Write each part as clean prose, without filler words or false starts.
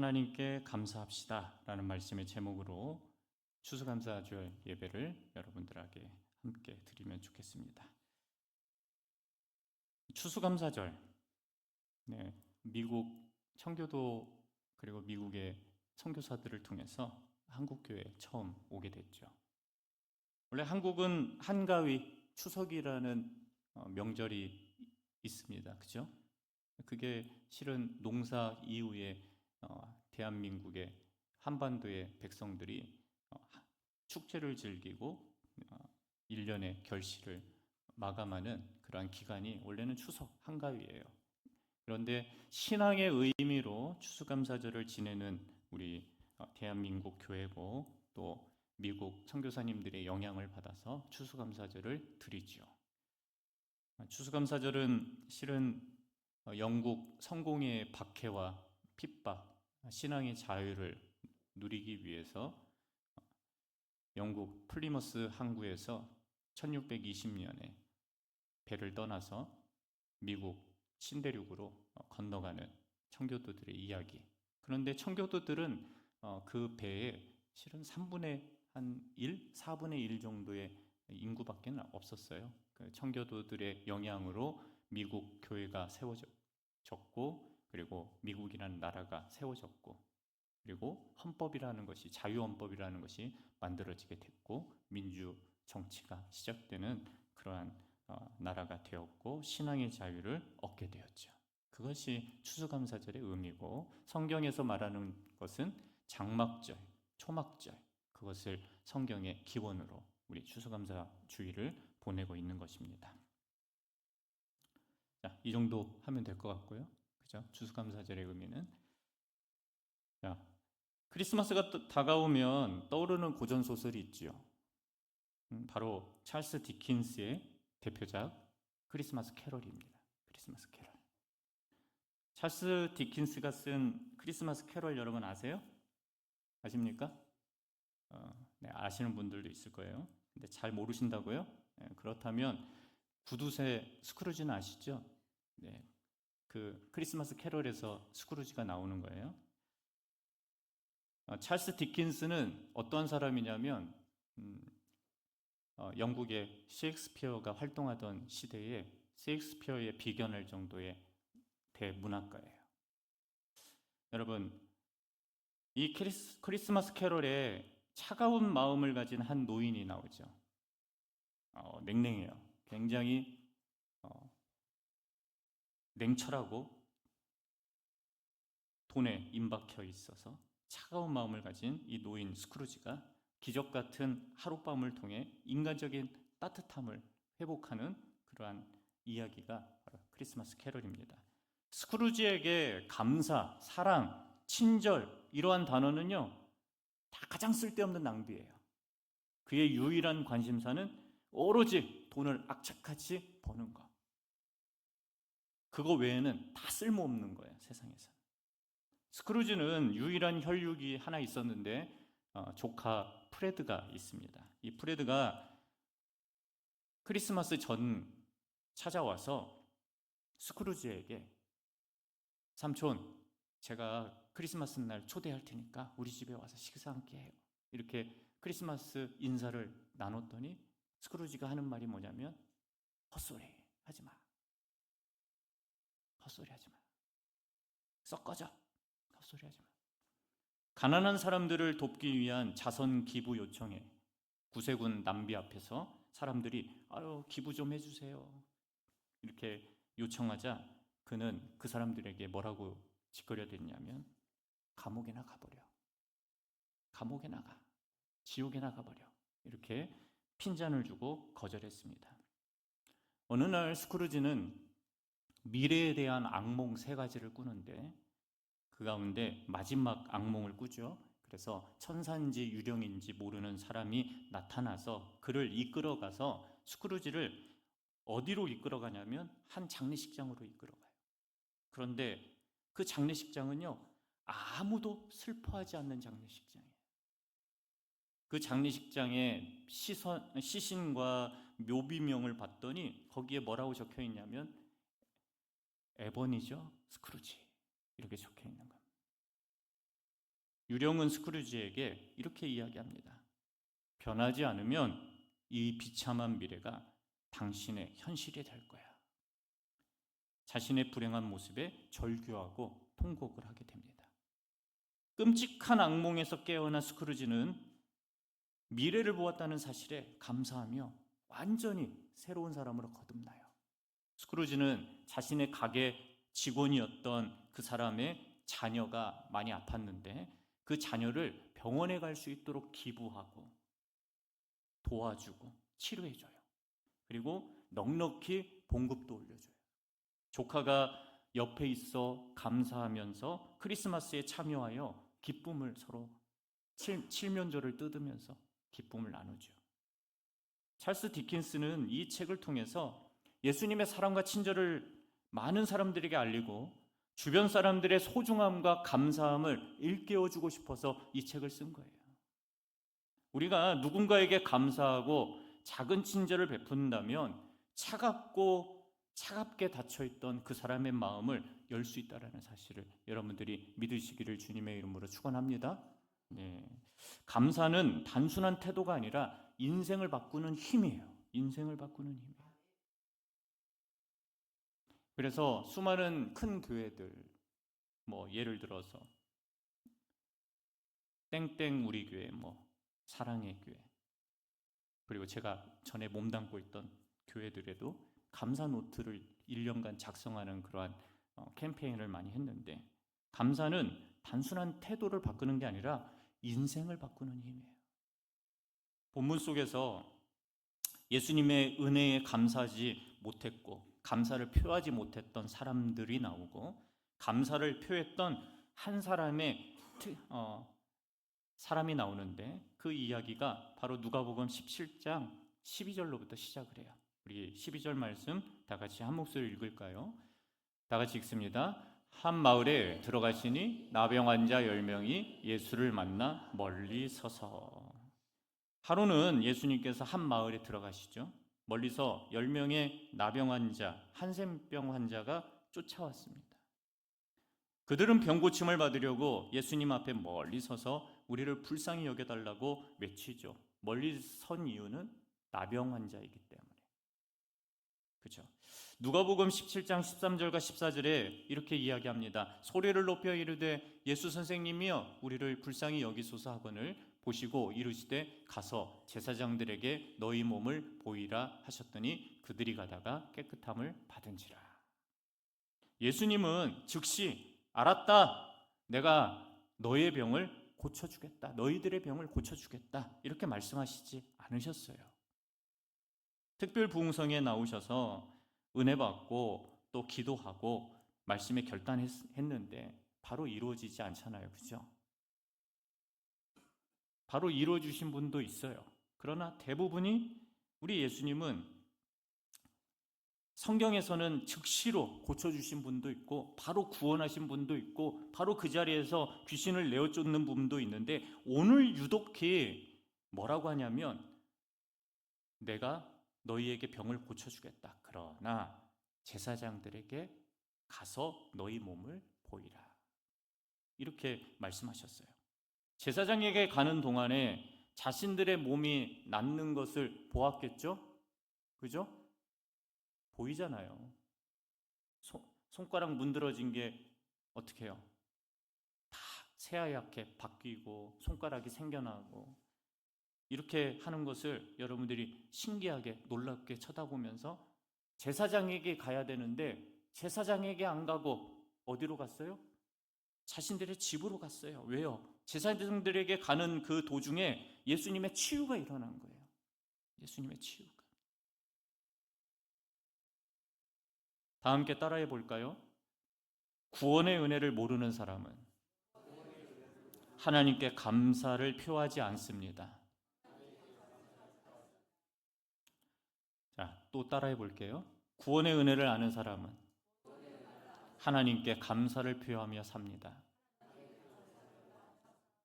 하나님께 감사합시다 라는 말씀의 제목으로 추수감사절 예배를 여러분들에게 함께 드리면 좋겠습니다. 추수감사절, 미국 청교도 그리고 미국의 선교사들을 통해서 한국교회에 처음 오게 됐죠. 원래 한국은 한가위 추석이라는 명절이 있습니다. 그죠? 그게 실은 농사 이후에 대한민국의 한반도의 백성들이 축제를 즐기고 1년의 결실을 마감하는 그러한 기간이 원래는 추석 한가위예요. 그런데 신앙의 의미로 추수감사절을 지내는 우리 대한민국 교회고 또 미국 선교사님들의 영향을 받아서 추수감사절을 드리죠. 추수감사절은 실은 영국 성공의 박해와 핍박, 신앙의 자유를 누리기 위해서 영국 플리머스 항구에서 1620년에 배를 떠나서 미국 신대륙으로 건너가는 청교도들의 이야기. 그런데 청교도들은 그 배에 실은 3분의 1, 4분의 1 정도의 인구밖에 없었어요. 그 청교도들의 영향으로 미국 교회가 세워졌고, 그리고 미국이라는 나라가 세워졌고, 그리고 헌법이라는 것이, 자유헌법이라는 것이 만들어지게 됐고, 민주 정치가 시작되는 그러한 나라가 되었고, 신앙의 자유를 얻게 되었죠. 그것이 추수감사절의 의미고, 성경에서 말하는 것은 장막절, 초막절, 그것을 성경의 기원으로 우리 추수감사 주일을 보내고 있는 것입니다. 자, 이 정도 하면 될 것 같고요. 그죠? 추수감사절의 의미는. 자, 크리스마스가 다가오면 떠오르는 고전 소설이 있죠. 바로 찰스 디킨스의 대표작 크리스마스 캐럴입니다. 크리스마스 캐럴. 찰스 디킨스가 쓴 크리스마스 캐럴 여러분 아세요? 아십니까? 네, 아시는 분들도 있을 거예요. 근데 잘 모르신다고요? 네, 그렇다면 구두쇠 스크루지는 아시죠? 네, 그 크리스마스 캐럴에서 스크루지가 나오는 거예요. 찰스 디킨스는 어떠한 사람이냐면 영국의 셰익스피어가 활동하던 시대에 셰익스피어에 비견할 정도의 대문학가예요. 여러분, 이 크리스마스 캐럴에 차가운 마음을 가진 한 노인이 나오죠. 냉랭해요. 굉장히 냉철하고 돈에 임박혀 있어서 차가운 마음을 가진 이 노인 스크루지가 기적 같은 하룻밤을 통해 인간적인 따뜻함을 회복하는 그러한 이야기가 바로 크리스마스 캐럴입니다. 스크루지에게 감사, 사랑, 친절 이러한 단어는요 다 가장 쓸데없는 낭비예요. 그의 유일한 관심사는 오로지 돈을 악착같이 버는 것. 그거 외에는 다 쓸모없는 거예요, 세상에서. 스크루지는 유일한 혈육이 하나 있었는데 조카 프레드가 있습니다. 이 프레드가 크리스마스 전 찾아와서 스크루지에게 삼촌, 제가 크리스마스 날 초대할 테니까 우리 집에 와서 식사 함께 해요. 이렇게 크리스마스 인사를 나눴더니 스크루지가 하는 말이 뭐냐면 헛소리 하지 마. 헛소리 하지 마. 썩 꺼져. 헛소리 하지 마. 가난한 사람들을 돕기 위한 자선 기부 요청에 구세군 남비 앞에서 사람들이 기부 좀 해주세요. 이렇게 요청하자 그는 그 사람들에게 뭐라고 짓거려댔냐면 감옥에 나가버려. 감옥에 나가. 지옥에 나가버려. 이렇게 핀잔을 주고 거절했습니다. 어느 날 스크루지는 미래에 대한 악몽 3가지를 꾸는데 그 가운데 마지막 악몽을 꾸죠. 그래서 천사인지 유령인지 모르는 사람이 나타나서 그를 이끌어가서 스크루지를 어디로 이끌어가냐면 한 장례식장으로 이끌어가요. 그런데 그 장례식장은요 아무도 슬퍼하지 않는 장례식장이에요. 그 장례식장의 시신과 묘비명을 봤더니 거기에 뭐라고 적혀 있냐면 에버니저 스크루지 이렇게 적혀 있는 겁니다. 유령은 스크루지에게 이렇게 이야기합니다. 변하지 않으면 이 비참한 미래가 당신의 현실이 될 거야. 자신의 불행한 모습에 절규하고 통곡을 하게 됩니다. 끔찍한 악몽에서 깨어난 스크루지는 미래를 보았다는 사실에 감사하며 완전히 새로운 사람으로 거듭나요. 스크루지는 자신의 가게 직원이었던 그 사람의 자녀가 많이 아팠는데 그 자녀를 병원에 갈 수 있도록 기부하고 도와주고 치료해줘요. 그리고 넉넉히 봉급도 올려줘요. 조카가 옆에 있어 감사하면서 크리스마스에 참여하여 기쁨을 서로 칠면조를 뜯으면서 기쁨을 나누죠. 찰스 디킨스는 이 책을 통해서 예수님의 사랑과 친절을 많은 사람들에게 알리고 주변 사람들의 소중함과 감사함을 일깨워주고 싶어서 이 책을 쓴 거예요. 우리가 누군가에게 감사하고 작은 친절을 베푼다면 차갑게 닫혀있던 그 사람의 마음을 열 수 있다는 사실을 여러분들이 믿으시기를 주님의 이름으로 축원합니다. 네. 감사는 단순한 태도가 아니라 인생을 바꾸는 힘이에요. 인생을 바꾸는 힘이에요. 그래서 수많은 큰 교회들, 예를 들어서 땡땡 우리 교회, 사랑의 교회, 그리고 제가 전에 몸담고 있던 교회들에도 감사 노트를 1년간 작성하는 그러한 캠페인을 많이 했는데, 감사는 단순한 태도를 바꾸는 게 아니라 인생을 바꾸는 힘이에요. 본문 속에서 예수님의 은혜에 감사하지 못했고 감사를 표하지 못했던 사람들이 나오고, 감사를 표했던 한 사람이 나오는데, 그 이야기가 바로 누가복음 17장 12절로부터 시작을 해요. 우리 12절 말씀 다 같이 한 목소리 읽을까요? 다 같이 읽습니다. 한 마을에 들어가시니 나병 환자 10명이 예수를 만나 멀리 서서. 하루는 예수님께서 한 마을에 들어가시죠. 멀리서 10명의 나병 환자, 한센병 환자가 쫓아왔습니다. 그들은 병 고침을 받으려고 예수님 앞에 멀리 서서 우리를 불쌍히 여겨달라고 외치죠. 멀리 선 이유는 나병 환자이기 때문에. 그렇죠? 누가복음 17장 13절과 14절에 이렇게 이야기합니다. 소리를 높여 이르되 예수 선생님이여 우리를 불쌍히 여기소서 하거늘 보시고 이르시되 가서 제사장들에게 너희 몸을 보이라 하셨더니 그들이 가다가 깨끗함을 받은지라. 예수님은 즉시 알았다, 내가 너의 병을 고쳐주겠다, 너희들의 병을 고쳐주겠다, 이렇게 말씀하시지 않으셨어요. 특별 부흥성에 나오셔서 은혜 받고 또 기도하고 말씀에 결단했는데 바로 이루어지지 않잖아요. 그죠? 바로 이루어주신 분도 있어요. 그러나 대부분이 우리 예수님은 성경에서는 즉시로 고쳐주신 분도 있고 바로 구원하신 분도 있고 바로 그 자리에서 귀신을 내어쫓는 분도 있는데, 오늘 유독히 뭐라고 하냐면 내가 너희에게 병을 고쳐주겠다. 그러나 제사장들에게 가서 너희 몸을 보이라. 이렇게 말씀하셨어요. 제사장에게 가는 동안에 자신들의 몸이 낫는 것을 보았겠죠? 그죠? 보이잖아요. 손가락 문드러진 게 어떻게 해요? 다 새하얗게 바뀌고 손가락이 생겨나고, 이렇게 하는 것을 여러분들이 신기하게 놀랍게 쳐다보면서 제사장에게 가야 되는데 제사장에게 안 가고 어디로 갔어요? 자신들의 집으로 갔어요. 왜요? 제사장들에게 가는 그 도중에 예수님의 치유가 일어난 거예요. 예수님의 치유가. 다 함께 따라해 볼까요? 구원의 은혜를 모르는 사람은 하나님께 감사를 표하지 않습니다. 자, 또 따라해 볼게요. 구원의 은혜를 아는 사람은 하나님께 감사를 표하며 삽니다.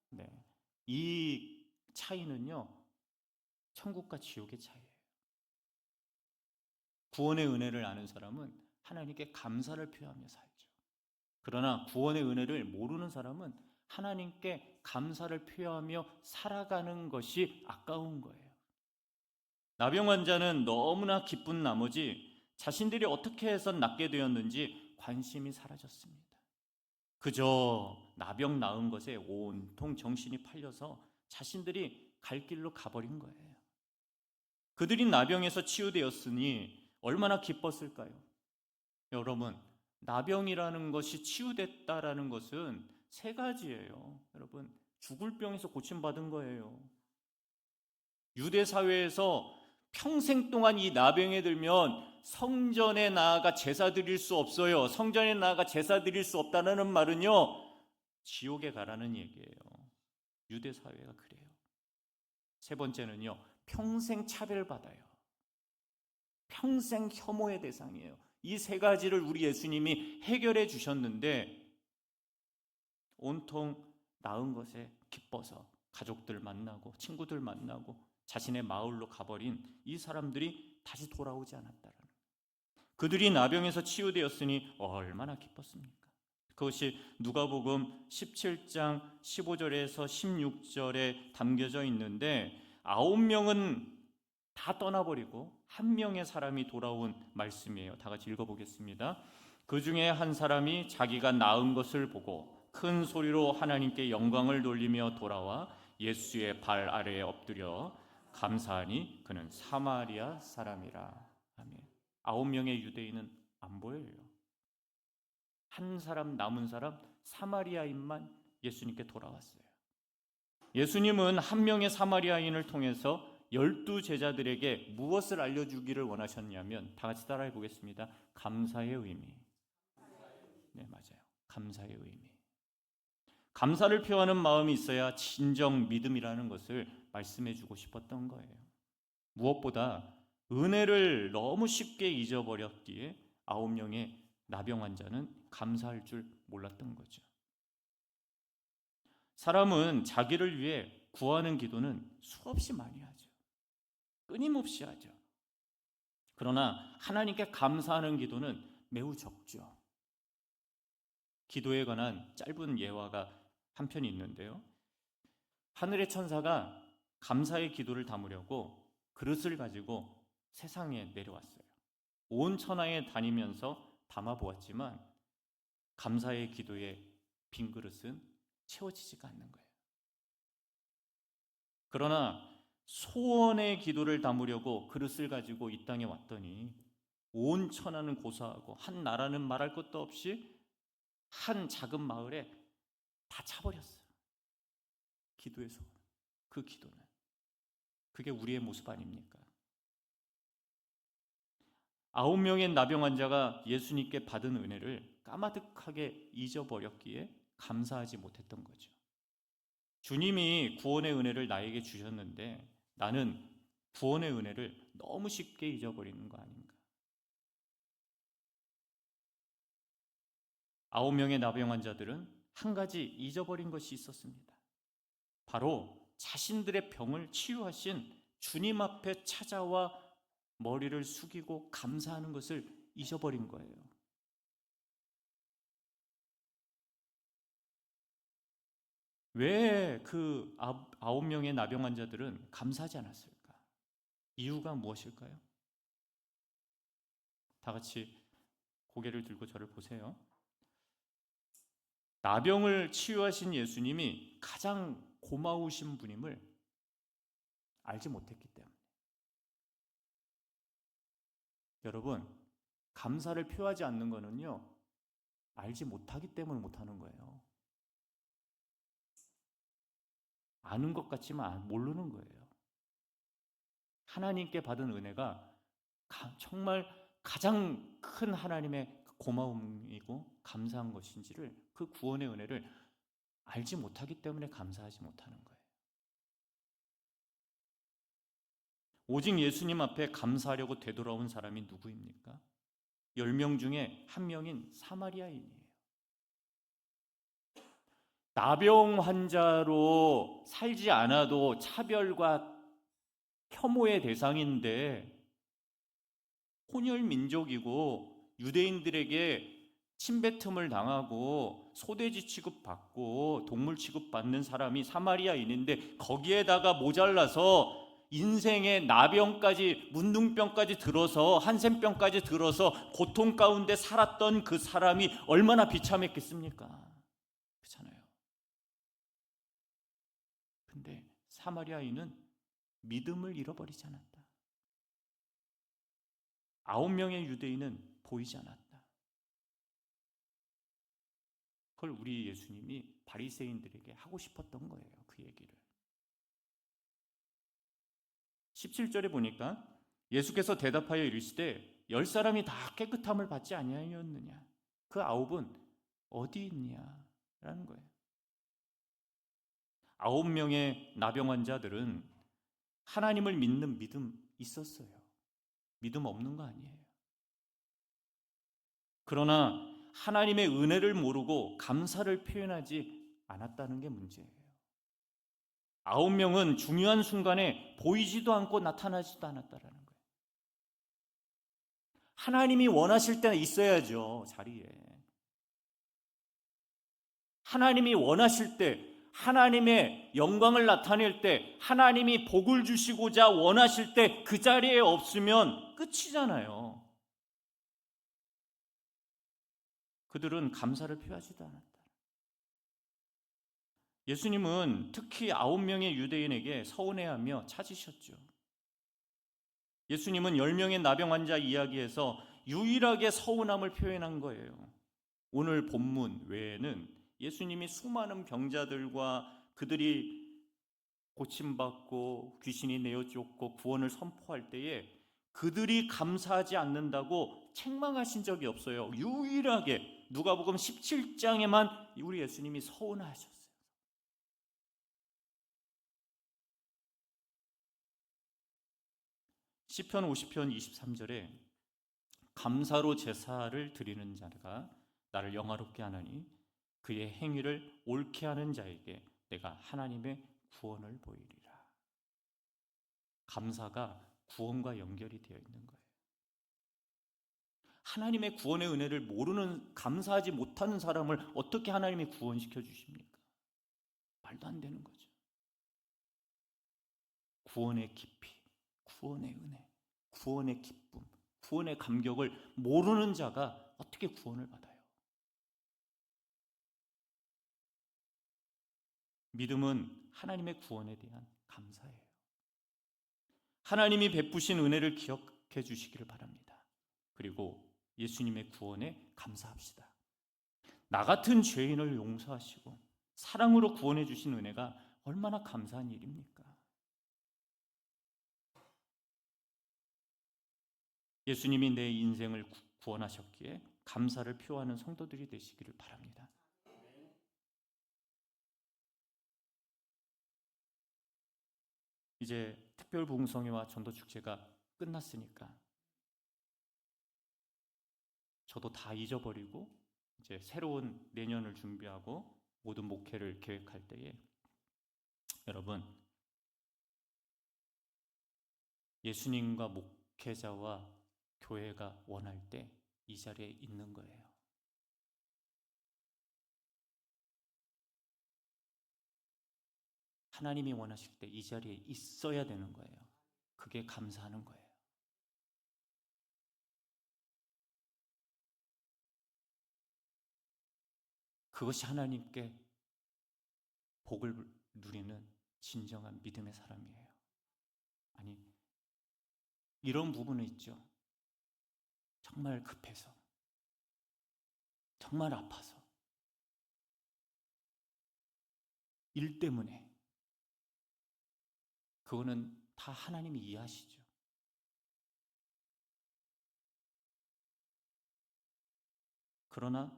네, 이 차이는요, 천국과 지옥의 차이예요. 구원의 은혜를 아는 사람은 하나님께 감사를 표하며 살죠. 그러나 구원의 은혜를 모르는 사람은 하나님께 감사를 표하며 살아가는 것이 아까운 거예요. 나병 환자는 너무나 기쁜 나머지 자신들이 어떻게 해서 낫게 되었는지 관심이 사라졌습니다. 그저 나병 나은 것에 온통 정신이 팔려서 자신들이 갈 길로 가버린 거예요. 그들이 나병에서 치유되었으니 얼마나 기뻤을까요? 여러분, 나병이라는 것이 치유됐다라는 것은 세 가지예요. 여러분, 죽을 병에서 고침받은 거예요. 유대 사회에서 평생 동안 이 나병에 들면 성전에 나아가 제사 드릴 수 없어요. 성전에 나아가 제사 드릴 수 없다는 말은요, 지옥에 가라는 얘기예요. 유대 사회가 그래요. 세 번째는요, 평생 차별받아요. 평생 혐오의 대상이에요. 이 세 가지를 우리 예수님이 해결해 주셨는데 온통 나은 것에 기뻐서 가족들 만나고 친구들 만나고 자신의 마을로 가버린 이 사람들이 다시 돌아오지 않았다라는, 그들이 나병에서 치유되었으니 얼마나 기뻤습니까? 그것이 누가복음 17장 15절에서 16절에 담겨져 있는데 9명은 다 떠나버리고 한 명의 사람이 돌아온 말씀이에요. 다 같이 읽어보겠습니다. 그 중에 한 사람이 자기가 나은 것을 보고 큰 소리로 하나님께 영광을 돌리며 돌아와 예수의 발 아래에 엎드려 감사하니 그는 사마리아 사람이라. 아멘. 9명의 유대인은 안 보여요. 한 사람, 남은 사람 사마리아인만 예수님께 돌아왔어요. 예수님은 한 명의 사마리아인을 통해서 12 제자들에게 무엇을 알려주기를 원하셨냐면, 다 같이 따라해 보겠습니다. 감사의 의미. 네, 맞아요. 감사의 의미. 감사를 표하는 마음이 있어야 진정 믿음이라는 것을 말씀해 주고 싶었던 거예요. 무엇보다 은혜를 너무 쉽게 잊어버렸기에 9명의 나병 환자는 감사할 줄 몰랐던 거죠. 사람은 자기를 위해 구하는 기도는 수없이 많이 하죠. 끊임없이 하죠. 그러나 하나님께 감사하는 기도는 매우 적죠. 기도에 관한 짧은 예화가 한편이 있는데요. 하늘의 천사가 감사의 기도를 담으려고 그릇을 가지고 세상에 내려왔어요. 온 천하에 다니면서 담아보았지만 감사의 기도의 빈 그릇은 채워지지가 않는 거예요. 그러나 소원의 기도를 담으려고 그릇을 가지고 이 땅에 왔더니 온 천하는 고사하고 한 나라는 말할 것도 없이 한 작은 마을에 다 차버렸어요. 기도의 소원. 그 기도는. 그게 우리의 모습 아닙니까? 9명의 나병 환자가 예수님께 받은 은혜를 까마득하게 잊어버렸기에 감사하지 못했던 거죠. 주님이 구원의 은혜를 나에게 주셨는데 나는 구원의 은혜를 너무 쉽게 잊어버리는 거 아닌가? 9명의 나병 환자들은 한 가지 잊어버린 것이 있었습니다. 바로 자신들의 병을 치유하신 주님 앞에 찾아와 머리를 숙이고 감사하는 것을 잊어버린 거예요. 왜 그 9명의 나병 환자들은 감사하지 않았을까? 이유가 무엇일까요? 다 같이 고개를 들고 저를 보세요. 나병을 치유하신 예수님이 가장 고마우신 분임을 알지 못했기 때문에. 여러분, 감사를 표하지 않는 것은요, 알지 못하기 때문에 못하는 거예요. 아는 것 같지만 모르는 거예요. 하나님께 받은 은혜가 정말 가장 큰 하나님의 고마움이고 감사한 것인지를, 그 구원의 은혜를 알지 못하기 때문에 감사하지 못하는 거예요. 오직 예수님 앞에 감사하려고 되돌아온 사람이 누구입니까? 10명 중에 한 명인 사마리아인이에요. 나병 환자로 살지 않아도 차별과 혐오의 대상인데 혼혈 민족이고 유대인들에게 침뱉음을 당하고 소돼지 취급받고 동물 취급받는 사람이 사마리아인인데 거기에다가 모자라서 인생의 나병까지 문둥병까지 들어서 한센병까지 들어서 고통 가운데 살았던 그 사람이 얼마나 비참했겠습니까? 그렇잖아요. 근데 사마리아인은 믿음을 잃어버리지 않았다. 9명의 유대인은 보이지 않았다. 그걸 우리 예수님이 바리새인들에게 하고 싶었던 거예요. 그 얘기를. 17절에 보니까 예수께서 대답하여 이르시되 10사람이 다 깨끗함을 받지 아니하였느냐? 그 9은 어디 있냐? 라는 거예요. 9명의 나병 환자들은 하나님을 믿는 믿음 있었어요. 믿음 없는 거 아니에요. 그러나 하나님의 은혜를 모르고 감사를 표현하지 않았다는 게 문제예요. 9명은 중요한 순간에 보이지도 않고 나타나지도 않았다라는 거예요. 하나님이 원하실 때는 있어야죠, 자리에. 하나님이 원하실 때, 하나님의 영광을 나타낼 때, 하나님이 복을 주시고자 원하실 때 그 자리에 없으면 끝이잖아요. 그들은 감사를 표하지도 않았다. 예수님은 특히 9명의 유대인에게 서운해하며 찾으셨죠. 예수님은 10명의 나병 환자 이야기에서 유일하게 서운함을 표현한 거예요. 오늘 본문 외에는 예수님이 수많은 병자들과 그들이 고침받고 귀신이 내어쫓고 구원을 선포할 때에 그들이 감사하지 않는다고 책망하신 적이 없어요. 유일하게 누가복음 17장에만 우리 예수님이 서운하셨어요. 시편 50편 23절에 감사로 제사를 드리는 자가 나를 영화롭게 하나니 그의 행위를 옳게 하는 자에게 내가 하나님의 구원을 보이리라. 감사가 구원과 연결이 되어 있는 거예요. 하나님의 구원의 은혜를 모르는, 감사하지 못하는 사람을 어떻게 하나님이 구원시켜 주십니까? 말도 안 되는 거죠. 구원의 깊이, 구원의 은혜, 구원의 기쁨, 구원의 감격을 모르는 자가 어떻게 구원을 받아요? 믿음은 하나님의 구원에 대한 감사예요. 하나님이 베푸신 은혜를 기억해 주시기를 바랍니다. 그리고 예수님의 구원에 감사합시다. 나 같은 죄인을 용서하시고 사랑으로 구원해 주신 은혜가 얼마나 감사한 일입니까? 예수님이 내 인생을 구원하셨기에 감사를 표하는 성도들이 되시기를 바랍니다. 이제 특별부흥성회와 전도축제가 끝났으니까 저도 다 잊어버리고 이제 새로운 내년을 준비하고 모든 목회를 계획할 때에 여러분, 예수님과 목회자와 교회가 원할 때 이 자리에 있는 거예요. 하나님이 원하실 때 이 자리에 있어야 되는 거예요. 그게 감사하는 거예요. 그것이 하나님께 복을 누리는 진정한 믿음의 사람이에요. 아니, 이런 부분은 있죠. 정말 급해서, 정말 아파서, 일 때문에, 그거는 다 하나님이 이해하시죠. 그러나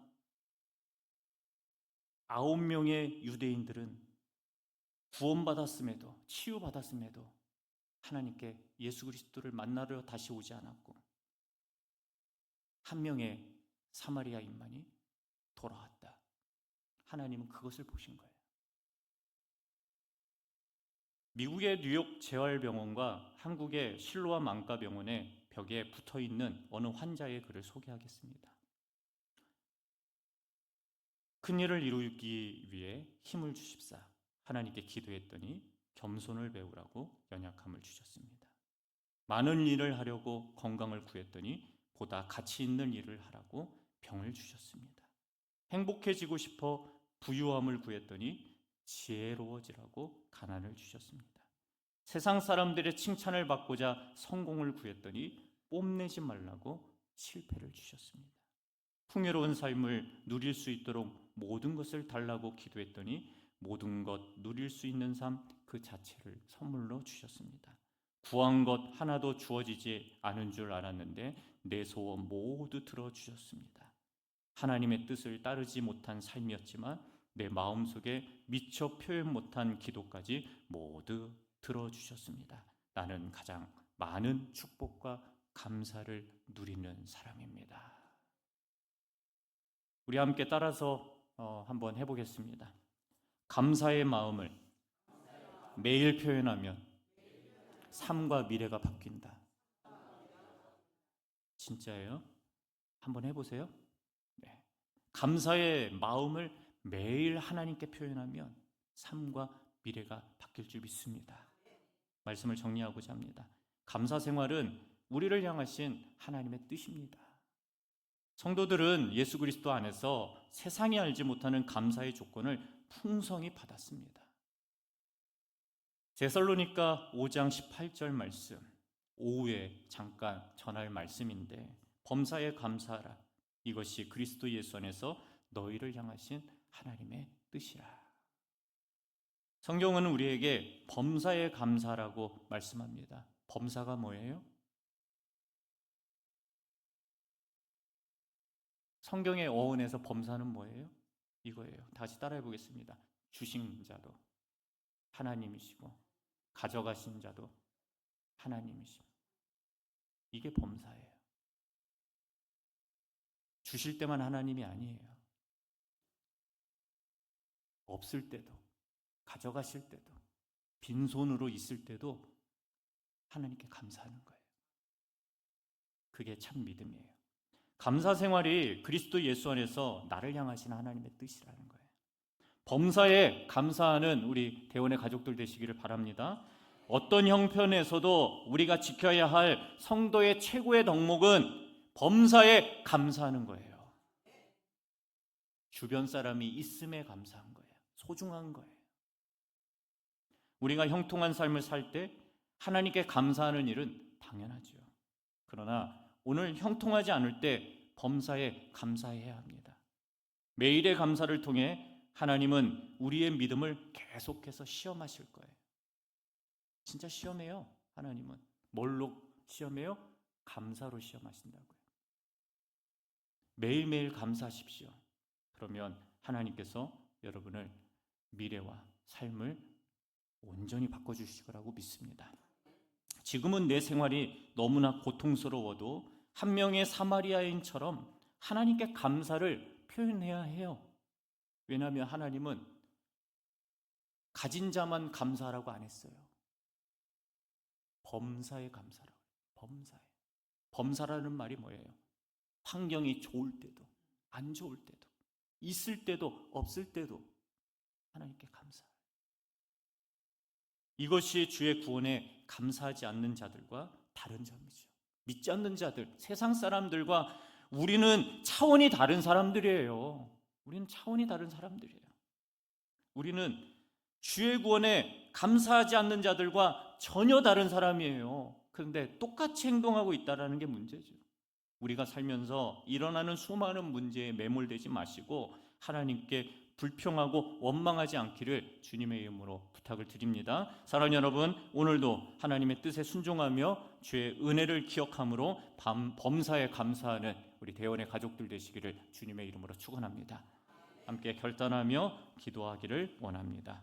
9명의 유대인들은 구원받았음에도, 치유받았음에도 하나님께 예수 그리스도를 만나러 다시 오지 않았고, 한 명의 사마리아인만이 돌아왔다. 하나님은 그것을 보신 거예요. 미국의 뉴욕 재활병원과 한국의 실로암 안과병원의 벽에 붙어있는 어느 환자의 글을 소개하겠습니다. 큰 일을 이루기 위해 힘을 주십사. 하나님께 기도했더니 겸손을 배우라고 연약함을 주셨습니다. 많은 일을 하려고 건강을 구했더니 보다 가치 있는 일을 하라고 병을 주셨습니다. 행복해지고 싶어 부유함을 구했더니 지혜로워지라고 가난을 주셨습니다. 세상 사람들의 칭찬을 받고자 성공을 구했더니 뽐내지 말라고 실패를 주셨습니다. 풍요로운 삶을 누릴 수 있도록 모든 것을 달라고 기도했더니 모든 것 누릴 수 있는 삶 그 자체를 선물로 주셨습니다. 구한 것 하나도 주어지지 않은 줄 알았는데 내 소원 모두 들어주셨습니다. 하나님의 뜻을 따르지 못한 삶이었지만 내 마음속에 미처 표현 못한 기도까지 모두 들어주셨습니다. 나는 가장 많은 축복과 감사를 누리는 사람입니다. 우리 함께 따라서 한번 해보겠습니다. 감사의 마음을 매일 표현하면 삶과 미래가 바뀐다. 진짜예요? 한번 해보세요. 네. 감사의 마음을 매일 하나님께 표현하면 삶과 미래가 바뀔 줄 믿습니다. 말씀을 정리하고자 합니다. 감사 생활은 우리를 향하신 하나님의 뜻입니다. 성도들은 예수 그리스도 안에서 세상이 알지 못하는 감사의 조건을 풍성히 받았습니다. 데살로니가 5장 18절 말씀, 오후에 잠깐 전할 말씀인데 범사에 감사하라. 이것이 그리스도 예수 안에서 너희를 향하신 하나님의 뜻이라. 성경은 우리에게 범사에 감사라고 말씀합니다. 범사가 뭐예요? 성경의 어원에서 범사는 뭐예요? 이거예요. 다시 따라해 보겠습니다. 주신 자도 하나님이시고 가져가신 자도 하나님이시고 이게 범사예요. 주실 때만 하나님이 아니에요. 없을 때도 가져가실 때도 빈손으로 있을 때도 하나님께 감사하는 거예요. 그게 참 믿음이에요. 감사 생활이 그리스도 예수 안에서 나를 향하신 하나님의 뜻이라는 거예요. 범사에 감사하는 우리 대원의 가족들 되시기를 바랍니다. 어떤 형편에서도 우리가 지켜야 할 성도의 최고의 덕목은 범사에 감사하는 거예요. 주변 사람이 있음에 감사한 거예요. 소중한 거예요. 우리가 형통한 삶을 살 때 하나님께 감사하는 일은 당연하죠. 그러나 오늘 형통하지 않을 때 범사에 감사해야 합니다. 매일의 감사를 통해 하나님은 우리의 믿음을 계속해서 시험하실 거예요. 진짜 시험해요. 하나님은 뭘로 시험해요? 감사로 시험하신다고요. 매일매일 감사하십시오. 그러면 하나님께서 여러분을 미래와 삶을 온전히 바꿔주실 거라고 믿습니다. 지금은 내 생활이 너무나 고통스러워도 한 명의 사마리아인처럼 하나님께 감사를 표현해야 해요. 왜냐하면 하나님은 가진 자만 감사하라고 안 했어요. 범사에 감사라고. 범사에. 범사라는 말이 뭐예요? 환경이 좋을 때도 안 좋을 때도 있을 때도 없을 때도 하나님께 감사. 이것이 주의 구원에 감사하지 않는 자들과 다른 점이죠. 믿지 않는 자들, 세상 사람들과 우리는 차원이 다른 사람들이에요. 우리는 차원이 다른 사람들이에요. 우리는 주의 구원에 감사하지 않는 자들과 전혀 다른 사람이에요. 그런데 똑같이 행동하고 있다는 게 문제죠. 우리가 살면서 일어나는 수많은 문제에 매몰되지 마시고 하나님께 불평하고 원망하지 않기를 주님의 이름으로 부탁을 드립니다. 사랑하는 여러분, 오늘도 하나님의 뜻에 순종하며 주의 은혜를 기억함으로 범사에 감사하는 우리 대원의 가족들 되시기를 주님의 이름으로 축원합니다. 함께 결단하며 기도하기를 원합니다.